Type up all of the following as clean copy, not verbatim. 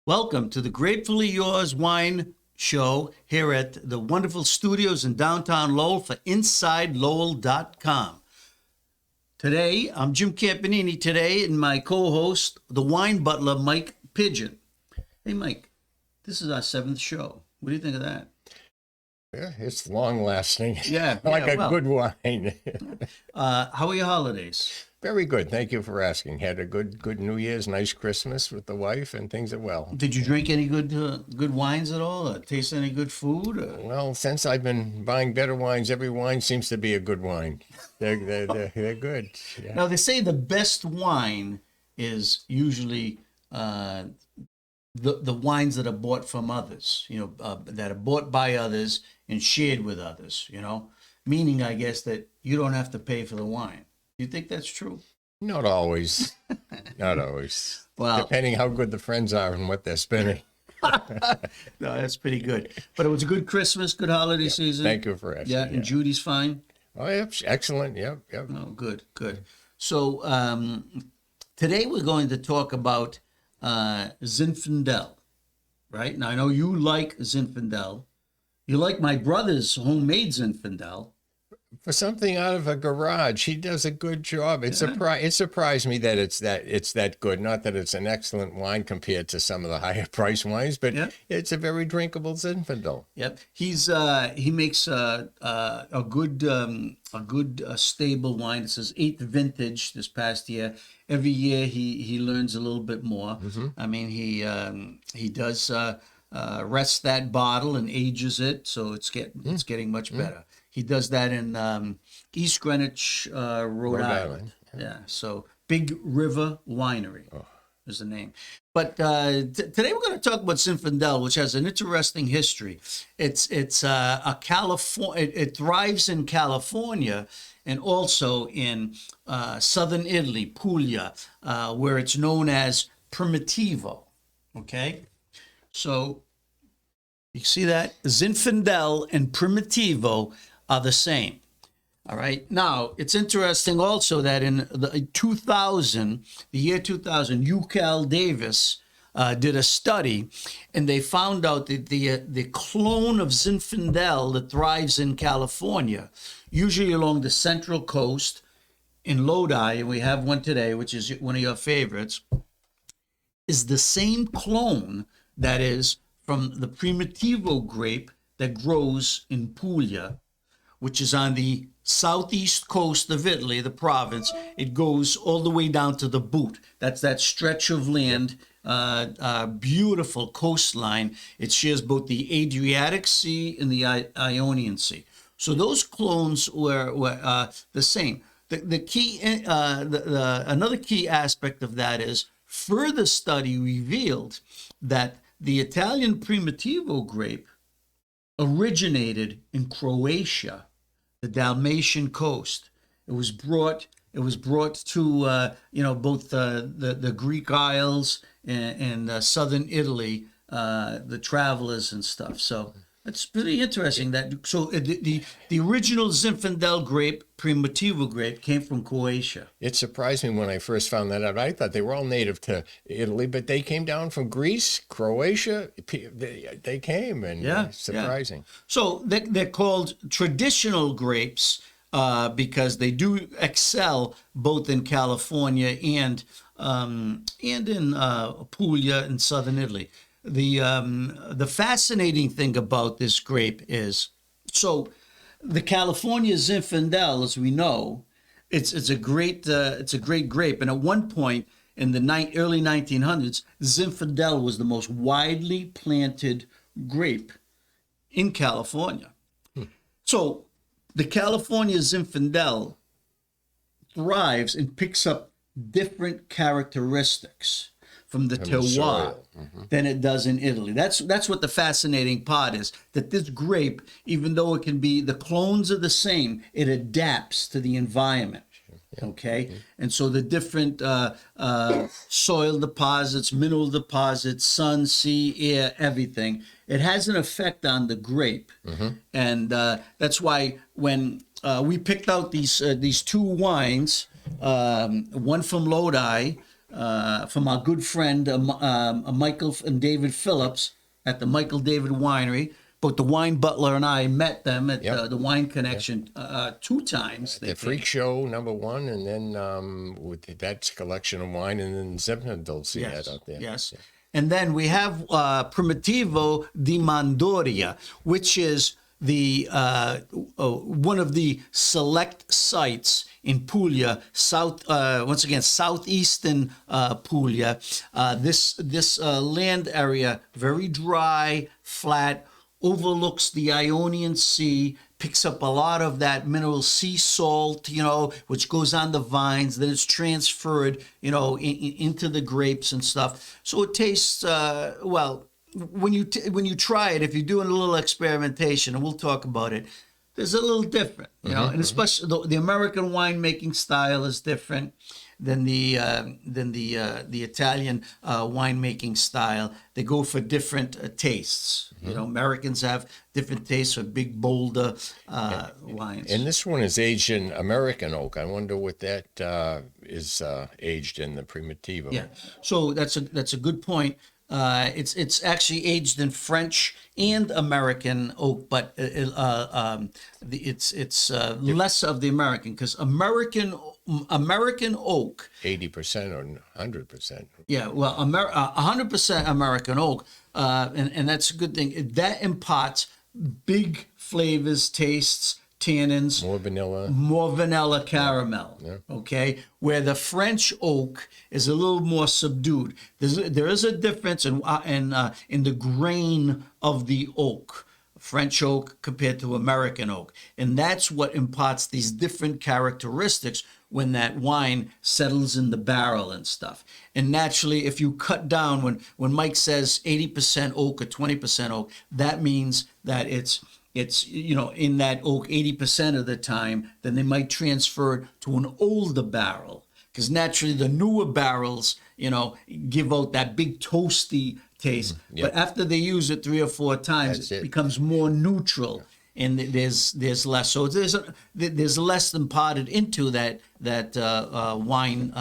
Welcome to the Grapefully Yours Wine Show here at the wonderful studios in downtown Lowell for InsideLowell.com. Today, I'm Jim Campanini today, and my co-host, the Wine Butler Mike Pigeon. Hey, Mike, this is our 7th show. What do you think of that? Yeah, it's long-lasting. Yeah, like a good wine. How are your holidays? Very good. Thank you for asking. Had a good New Year's, nice Christmas with the wife, and things are well. Did you drink any good wines at all? Or taste any good food? Or? Well, since I've been buying better wines, every wine seems to be a good wine. They're good. Yeah. Now, they say the best wine is usually the wines that are bought from others, that are bought by others and shared with others, meaning, I guess, that you don't have to pay for the wine. Do you think that's true? Not always. Not always. Well, depending how good the friends are and what they're spending. No, that's pretty good. But it was a good Christmas, good holiday season. Thank you for asking. Yeah, and Judy's fine? Oh, yep. Excellent. Yep. Oh, good. So today we're going to talk about Zinfandel, right? Now, I know you like Zinfandel. You like my brother's homemade Zinfandel. For something out of a garage, he does a good job. It surprised me that it's that good. Not that it's an excellent wine compared to some of the higher price wines, but it's a very drinkable Zinfandel. Yep, he makes a good stable wine. It says 8th vintage this past year. Every year he learns a little bit more. Mm-hmm. I mean he does rest that bottle and ages it, so it's getting much better. He does that in East Greenwich, Rhode Island. Yeah, so Big River Winery is the name. But today we're going to talk about Zinfandel, which has an interesting history. It's a California. It thrives in California and also in southern Italy, Pouglia, where it's known as Primitivo. Okay, so you see that Zinfandel and Primitivo are the same. All right. Now, it's interesting also that in the year 2000, UCal Davis did a study, and they found out that the clone of Zinfandel that thrives in California, usually along the Central Coast in Lodi, and we have one today, which is one of your favorites, is the same clone that is from the Primitivo grape that grows in Pouglia, which is on the southeast coast of Italy, the province. It goes all the way down to the Boot. That's that stretch of land, beautiful coastline. It shares both the Adriatic Sea and the Ionian Sea. So those clones were the same. The key, another key aspect of that is further study revealed that the Italian Primitivo grape originated in Croatia, the Dalmatian coast. It was brought to both the Greek Isles and southern Italy, the travelers and stuff. So it's pretty interesting that the original Zinfandel grape, Primitivo grape, came from Croatia. It surprised me when I first found that out. I thought they were all native to Italy, but they came down from Greece, Croatia. They came, and surprising. Yeah. So they're called traditional grapes because they do excel both in California and in Puglia in southern Italy. The fascinating thing about this grape is, so the California Zinfandel, as we know, it's a great grape. And at one point in the early 1900s, Zinfandel was the most widely planted grape in California. So the California Zinfandel thrives and picks up different characteristics from the terroir than it does in Italy. That's what the fascinating part is, that this grape, even though it can be, the clones are the same, it adapts to the environment. Okay? And so the different soil deposits, mineral deposits, sun, sea, air, everything, it has an effect on the grape. And that's why when we picked out these two wines, one from Lodi, from our good friend Michael and David Phillips at the Michael David Winery. Both the Wine Butler and I met them at the Wine Connection 2 times. The Freak Show #1, and then with that collection of wine, and then Zinfandel had out there. Yes. And then we have Primitivo di Mandoria, which is the one of the select sites in Pouglia, southeastern Pouglia. This land area, very dry, flat, overlooks the Ionian Sea, picks up a lot of that mineral sea salt, which goes on the vines. Then it's transferred, into the grapes and stuff. So it tastes well. When you try it, if you're doing a little experimentation, and we'll talk about it, there's a little different, and especially the American winemaking style is different than the Italian winemaking style. They go for different tastes. Americans have different tastes for big, bolder wines. And this one is aged in American oak. I wonder what that is aged in the Primitivo. Yeah, so that's a good point. It's actually aged in French and American oak, but it's less of the American, because American oak 80% or 100%. Yeah, well, 100% American oak, and that's a good thing. That imparts big flavors, tastes, tannins, more vanilla caramel. Okay, where the French oak is a little more subdued. There is a difference in the grain of the oak, French oak compared to American oak, and that's what imparts these different characteristics when that wine settles in the barrel and stuff. And naturally, if you cut down, when Mike says 80% oak or 20% oak, that means that it's in that oak 80% of the time, then they might transfer it to an older barrel, because naturally the newer barrels give out that big toasty taste. But after they use it 3 or 4 times, it becomes more neutral, and there's less. So there's less imparted into that wine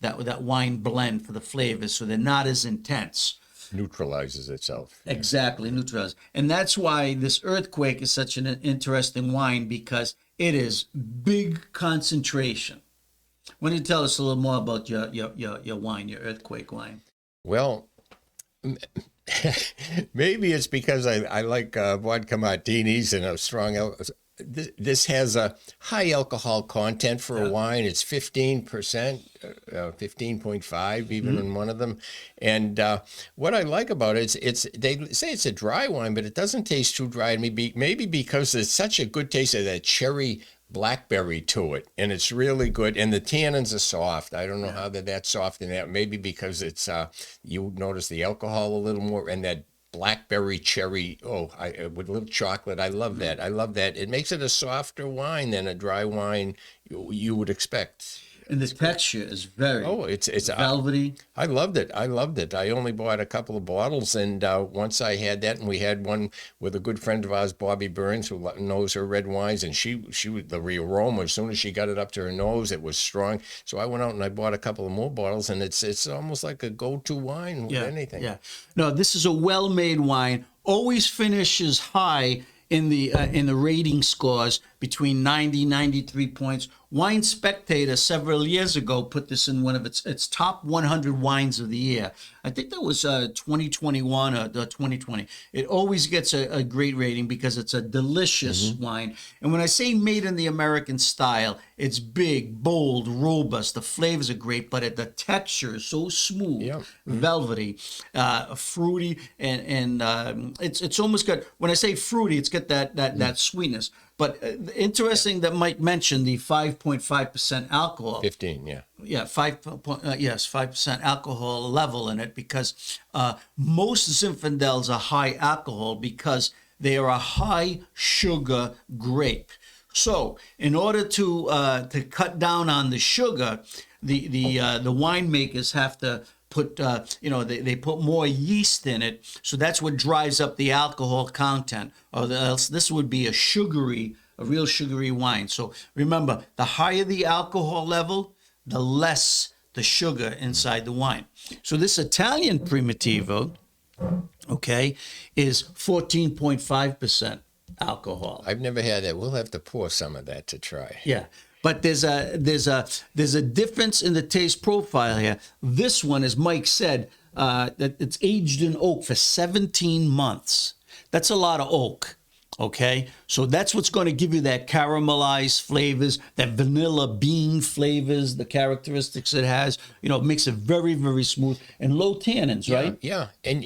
that wine blend for the flavors, so they're not as intense. Neutralizes itself. Exactly, neutralizes. And that's why this Earthquake is such an interesting wine, because it is big concentration. Why don't you tell us a little more about your wine, your Earthquake wine? Well, maybe it's because I like vodka martinis and a strong this has a high alcohol content for a wine. It's 15%, 15.5 even in one of them. And what I like about it, they say it's a dry wine, but it doesn't taste too dry. Maybe because there's such a good taste of that cherry blackberry to it, and it's really good. And the tannins are soft. I don't know how they're that soft in that. Maybe because it's you notice the alcohol a little more, and that blackberry cherry, with a little chocolate. I love that. It makes it a softer wine than a dry wine you would expect. And the texture is very it's velvety. I loved it. I only bought a couple of bottles, and once I had that, and we had one with a good friend of ours, Bobby Burns, who knows her red wines, and she the aroma, as soon as she got it up to her nose, it was strong. So I went out and I bought a couple of more bottles, and it's almost like a go-to wine with anything. Yeah. No, this is a well-made wine. Always finishes high in the rating scores, between 90, 93 points. Wine Spectator several years ago put this in one of its top 100 wines of the year. I think that was 2021 or 2020. It always gets a great rating because it's a delicious wine. And when I say made in the American style, it's big, bold, robust. The flavors are great, but the texture is so smooth, velvety, fruity, and it's almost got, when I say fruity, it's got that sweetness. But interesting that Mike mentioned the 5.5% alcohol. 15, yeah. Yeah, 5% alcohol level in it, because most Zinfandels are high alcohol because they are a high sugar grape. So in order to cut down on the sugar, the winemakers have to put they put more yeast in it, so that's what drives up the alcohol content, or else this would be a real sugary wine. So remember, the higher the alcohol level, the less the sugar inside the wine. So this Italian Primitivo, okay, is 14.5% alcohol. I've never had that. We'll have to pour some of that to try. Yeah. But there's a difference in the taste profile here. This one, as Mike said, that it's aged in oak for 17 months. That's a lot of oak. Okay, so that's what's going to give you that caramelized flavors, that vanilla bean flavors, the characteristics it has. You know, it makes it very, very smooth and low tannins, right? Yeah, and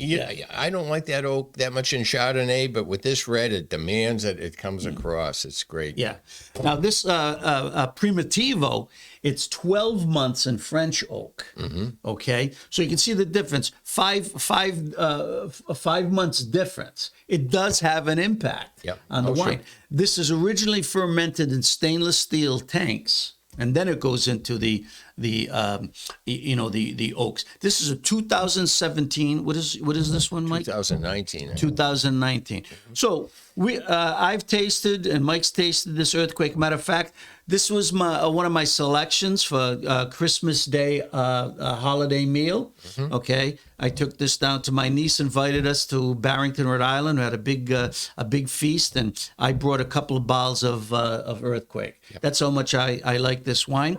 I don't like that oak that much in Chardonnay, but with this red, it demands that it comes across. It's great. Yeah. Now this Primitivo, it's 12 months in French oak. Okay, so you can see the difference. Five months difference. It does have an impact on the wine. Sure. This is originally fermented in stainless steel tanks, and then it goes into the oaks. This is a 2017. What is this one, Mike? 2019. 2019. So I've tasted, and Mike's tasted this Earthquake. Matter of fact, this was one of my selections for Christmas Day holiday meal. Okay, I took this down to my niece, invited us to Barrington, Rhode Island. We had a big feast, and I brought a couple of bottles of Earthquake. That's how much I like this wine.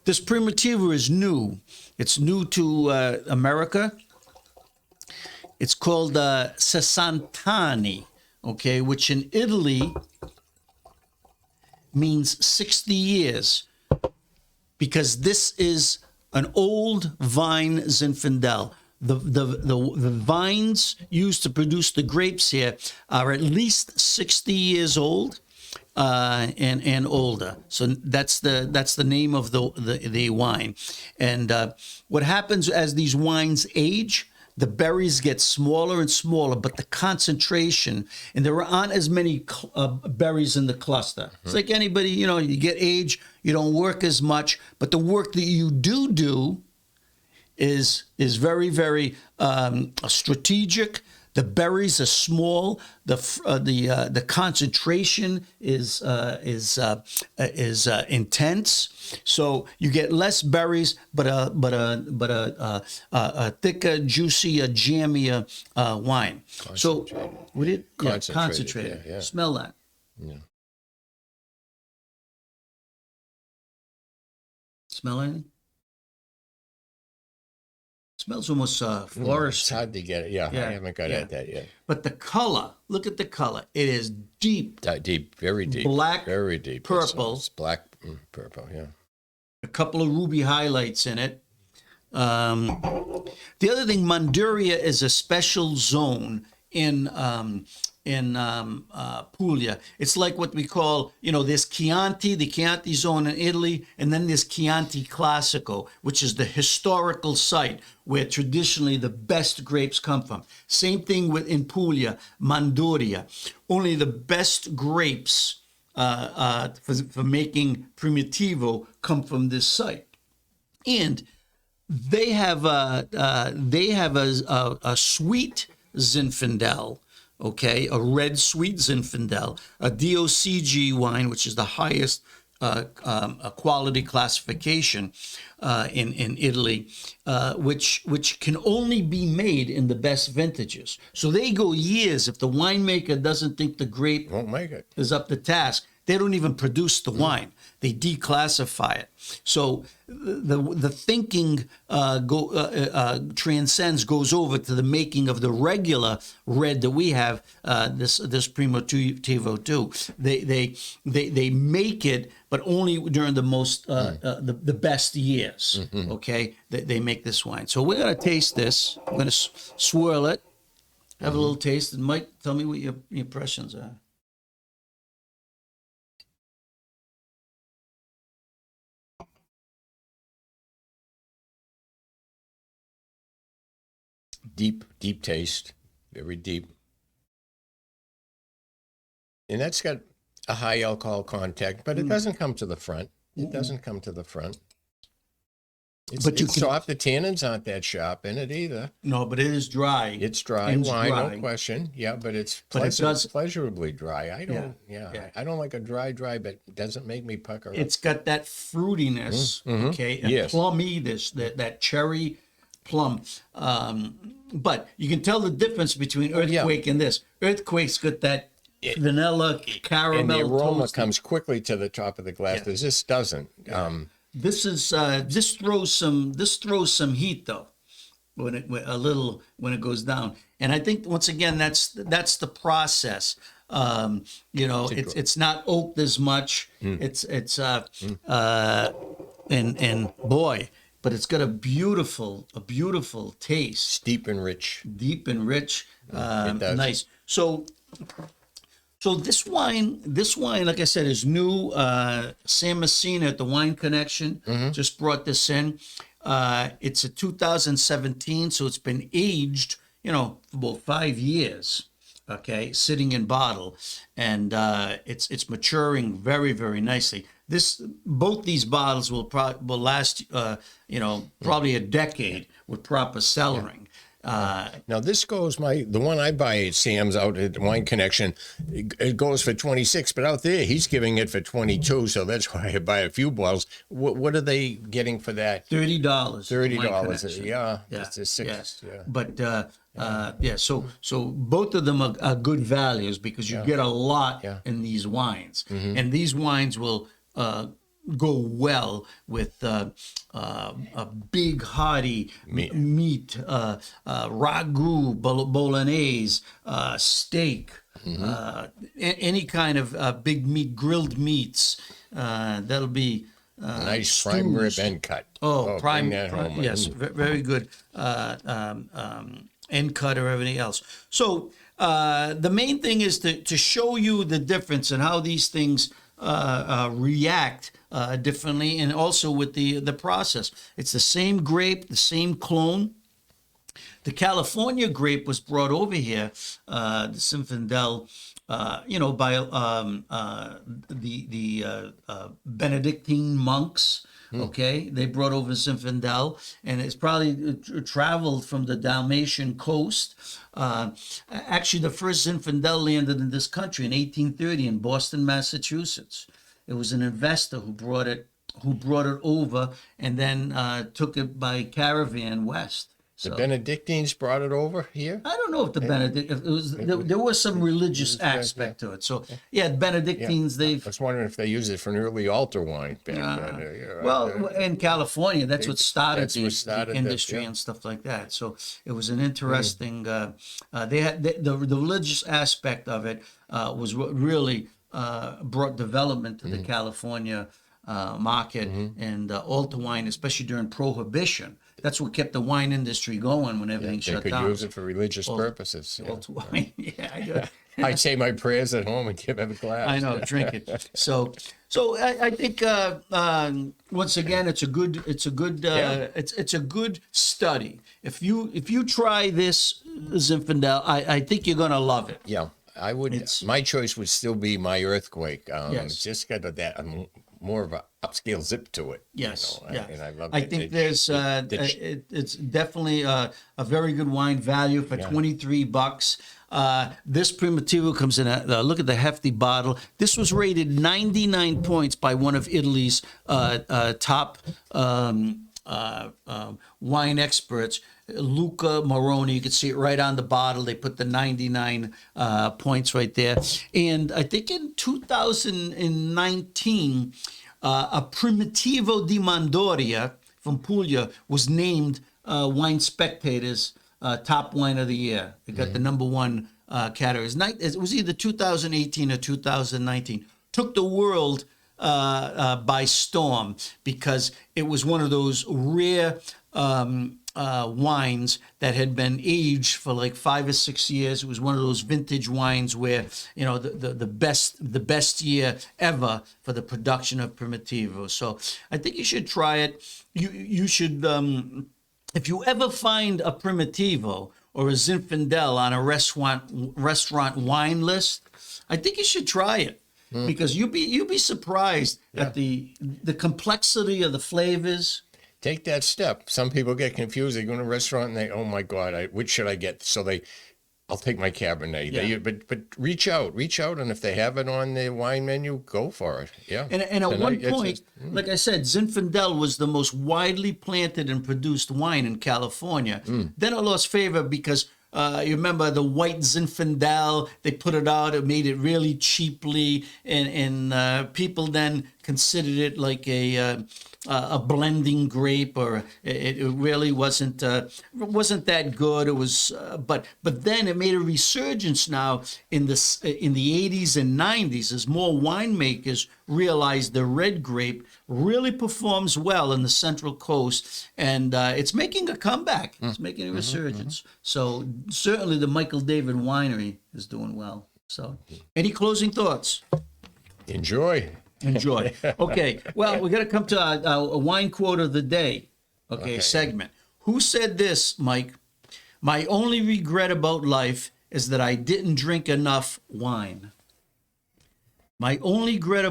This Primitivo is new. It's new to America. It's called Sessantani, okay, which in Italy means 60 years, because this is an old vine Zinfandel. The vines used to produce the grapes here are at least 60 years old. And older. So that's the name of the wine. And what happens as these wines age, the berries get smaller and smaller, but the concentration, and there aren't as many berries in the cluster. It's like anybody, you get age, you don't work as much, but the work that you do is very, very strategic. The berries are small. The concentration is intense. So you get less berries, but a thicker, juicier, jammier wine. So would it concentrated? Yeah. Smell that. Yeah. Smell anything? Smells almost forest. It's hard to get it. Yeah, I haven't got at that yet. But the color, look at the color. It is deep. Deep, very deep. Black, very deep. Purple. It's black, purple, yeah. A couple of ruby highlights in it. The other thing, Manduria is a special zone in Pouglia. It's like what we call, there's Chianti, the Chianti zone in Italy, and then there's Chianti Classico, which is the historical site where traditionally the best grapes come from. Same thing in Puglia, Manduria. Only the best grapes for making Primitivo come from this site. And they have a sweet Zinfandel, okay, a red sweet Zinfandel, a DOCG wine, which is the highest quality classification in Italy, which can only be made in the best vintages. So they go years. If the winemaker doesn't think the grape won't make it is up to task, they don't even produce the wine. They declassify it. So the thinking goes over to the making of the regular red that we have. This Primitivo too. They make it, but only during the most the best years. Okay, they make this wine. So we're gonna taste this. We're gonna swirl it, have a little taste, and Mike, tell me what your impressions are. Deep taste, very deep. And that's got a high alcohol content, but it doesn't come to the front. It doesn't come to the front. But you It's can soft. The tannins aren't that sharp in it either. no, but it is dry. It's dry Ends wine, dry. no question. Yeah, but it's But it does. pleasurably dry. I don't. Yeah. I don't like a dry, but it doesn't make me pucker up. It's got that fruitiness, okay, and Yes. plummy, that cherry plum. But you can tell the difference between Earthquake and this. Earthquake's got that vanilla caramel. And the aroma toasty. comes quickly to the top of the glass. Yeah. This doesn't. This is this throws some heat though, when it goes down. And I think once again that's the process. You know, it's not oaked as much. And boy, but it's got a beautiful taste. Deep and rich. Deep and rich. It does. Nice. So this wine, like I said, is new. Sam Messina at the Wine Connection just brought this in. It's a 2017, so it's been aged, you know, for about 5 years. Okay, sitting in bottle, and it's maturing very, very nicely. Both these bottles will last, you know, probably a decade with proper cellaring. Now this goes the one I buy at Sam's out at Wine Connection, it goes for 26, but out there he's giving it for 22, so that's why I buy a few bottles. What are they getting for that? $30. $30. Yeah. Yeah. It's a six. Yeah. But so both of them are good values because you get a lot in these wines, and these wines will go well with a big hearty meat, ragu, bolognese, steak, any kind of big meat, grilled meats. That'll be Nice prime rib end cut. Prime, bring that home. yes, very good end cut or everything else. So the main thing is to show you the difference and how these things react differently, and also with the process. It's the same grape, the same clone. The California grape was brought over here, the Zinfandel, by the Benedictine monks. Okay, they brought over Zinfandel, and it's probably traveled from the Dalmatian coast. Actually, the first Zinfandel landed in this country in 1830 in Boston, Massachusetts. It was an investor who brought it over, and then took it by caravan west. The Benedictines brought it over here? I don't know if if it was there was some religious aspect to it. So yeah, Benedictines I was wondering if they used it for an early altar wine back then. Well, in California, that's what started the industry this, and stuff like that. So it was an interesting. They had the religious aspect of it was what really brought development to the California market and altar wine, especially during Prohibition. That's what kept the wine industry going when everything shut down. They could use it for religious purposes. Altar wine, yeah. I'd say my prayers at home and give him a glass. I know, drink it. So I think once again, it's a good study. If you try this Zinfandel, I think you're gonna love it. Yeah, I would. My choice would still be my Earthquake. Yes. It's just got that more of a upscale zip to it. Yes, and I love it. I think it's definitely a very good wine value for $23. This Primitivo comes in look at the hefty bottle. This was rated 99 points by one of Italy's top wine experts, Luca Moroni. You can see it right on the bottle. They put the 99 points right there. And I think in 2019, a Primitivo di Mandoria from Pouglia was named Wine Spectator's top wine of the year. It got the number one category. It was either 2018 or 2019. Took the world by storm because it was one of those rare wines that had been aged for like 5 or 6 years. It was one of those vintage wines where the best year ever for the production of Primitivo. So I think you should try it. You should if you ever find a Primitivo or a Zinfandel on a restaurant wine list, I think you should try it. Because you'd be surprised at the complexity of the flavors. take that step. Some people get confused. They go to a restaurant and they, oh my God, which should I get? So I'll take my Cabernet. Yeah. But reach out, and if they have it on the wine menu, go for it. Yeah. And at one point, like I said, Zinfandel was the most widely planted and produced wine in California. Then it lost favor because you remember the white Zinfandel, they put it out, it made it really cheaply, and people then considered it like a blending grape, or it really wasn't that good. It was, but then it made a resurgence now in the 80s and 90s as more winemakers realized the red grape really performs well in the Central Coast, and it's making a comeback. It's making a resurgence. So certainly the Michael David Winery is doing well. So, any closing thoughts? Enjoy. Okay. Well, we're going to come to a wine quote of the day. Okay, segment. Who said this, Mike? My only regret about life is that I didn't drink enough wine. My only regret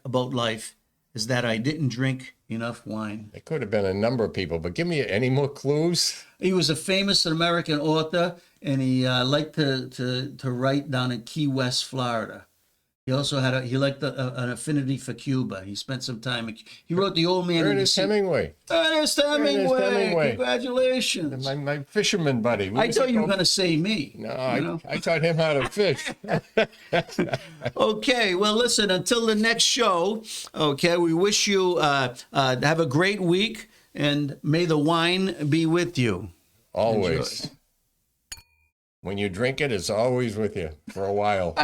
about life is that I didn't drink enough wine. It could have been a number of people, but give me any more clues. He was a famous American author, and he liked to write down in Key West, Florida. He also had an affinity for Cuba. He spent some time. He wrote The Old Man. Ernest Hemingway. Ernest Hemingway. Congratulations. My fisherman buddy. I thought you were going to say me. No, I taught him how to fish. Okay. Well, listen, until the next show, okay, we wish you have a great week, and may the wine be with you. Always. Enjoy. When you drink it, it's always with you for a while.